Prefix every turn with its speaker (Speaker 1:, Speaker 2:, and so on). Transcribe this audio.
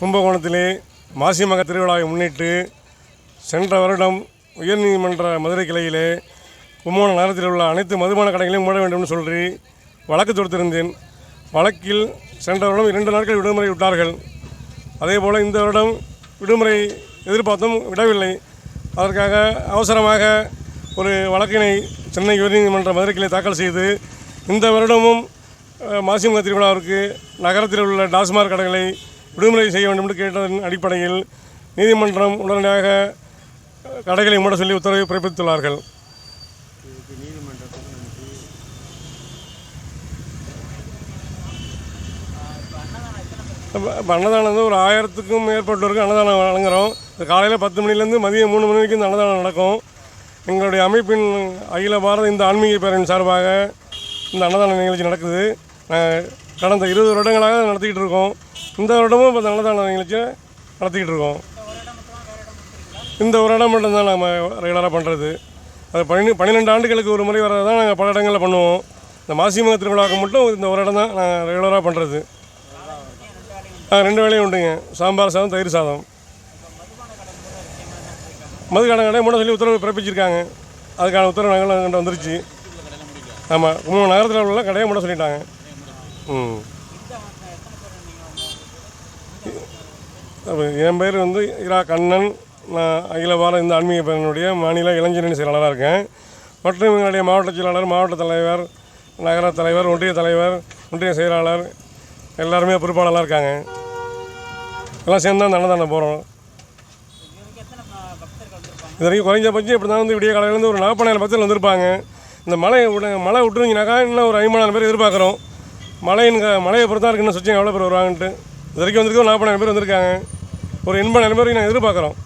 Speaker 1: கும்பகோணத்திலே மாசிமக திருவிழாவை முன்னிட்டு சென்ற வருடம் உயர்நீதிமன்ற மதுரை கிளையிலே கும்பகோணம் நகரத்தில் உள்ள அனைத்து மதுபான கடைகளையும் மூட வேண்டும் என்று சொல்லி வழக்கு தொடுத்திருந்தேன். வழக்கில் சென்ற வருடம் 2 நாட்கள் விடுமுறை விட்டார்கள். அதேபோல் இந்த வருடம் விடுமுறை எதிர்பார்த்தும் விடவில்லை. அதற்காக அவசரமாக ஒரு வழக்கினை சென்னை உயர்நீதிமன்ற மதுரை கிளை தாக்கல் செய்து இந்த வருடமும் மாசிமக திருவிழாவிற்கு நகரத்தில் உள்ள டாஸ்மாக் கடைகளை விடுமுறை செய்ய வேண்டும் என்று கேட்டதன் அடிப்படையில் நீதிமன்றம் உடனடியாக கடைகளை மூட சொல்லி உத்தரவை பிறப்பித்துள்ளார்கள். இப்போ அன்னதானம் வந்து ஒரு 1000க்கும் மேற்பட்டோருக்கு அன்னதானம் வழங்குகிறோம். காலையில் 10 மணிலேருந்து மதியம் 3 மணி வரைக்கும் இந்த அன்னதானம் நடக்கும். எங்களுடைய அமைப்பின் அகில பாரத இந்த ஆன்மீக பேரணியின் சார்பாக இந்த அன்னதான நிகழ்ச்சி நடக்குது. கடந்த 20 வருடங்களாக நடத்திக்கிட்டு இருக்கோம். இந்த வருடமும் இப்போ அன்னதான நிகழ்ச்சியை நடத்திக்கிட்டு இருக்கோம். இந்த ஒரு இடம் மட்டும்தான் நம்ம ரெகுலராக பண்ணுறது. அது 12 ஆண்டுகளுக்கு ஒரு முறை வர்றது தான் நாங்கள் பல இடங்களில் பண்ணுவோம். இந்த மாசிமக திருவிழாவுக்கு மட்டும் இந்த ஒரு இடம் தான் நாங்கள் ரெகுலராக பண்ணுறது. 2 வேளையும் உண்டுங்க. சாம்பார் சாதம், தயிர் சாதம். மதுக்கடை கடை மூட சொல்லி உத்தரவு பிறப்பிச்சிருக்காங்க. அதுக்கான உத்தரவு நாங்கள் வந்துருச்சு. ஆமாம், கும்பகோணம் நகரத்தில் உள்ள கடையை மூட சொல்லிட்டாங்க. என் பேர் வந்து இரா கண்ணன். நான் அகில பாரத இந்த ஆன்மீக பேரனுடைய மாநில இளைஞரணி செயலாளராக இருக்கேன். மற்றும் எங்களுடைய மாவட்ட செயலாளர், மாவட்ட தலைவர், நகர தலைவர், ஒன்றிய தலைவர், ஒன்றிய செயலாளர் எல்லாருமே பொறுப்பாளராக இருக்காங்க. எல்லாம் சேர்ந்து தான் அன்னதானம் போகிறோம். இது வரைக்கும் குறைஞ்சபட்சம் இப்படி தான் வந்து விடிய காலையிலேருந்து ஒரு 40,000 பக்கத்தில் வந்திருப்பாங்க. இந்த மழை விட்டுருங்கனாக்கா இன்னும் ஒரு 50,000 பேர் எதிர்பார்க்குறோம். மழையை பொறுத்தா இருக்கு இன்னும் சுற்றி எவ்வளோ பேர் வருவாங்கன்ட்டு. இது வரைக்கும் வந்துருக்கு ஒரு 40,000 பேர் வந்திருக்காங்க. ஒரு 80,000 பேர் நாங்கள் எதிர்பார்க்குறோம்.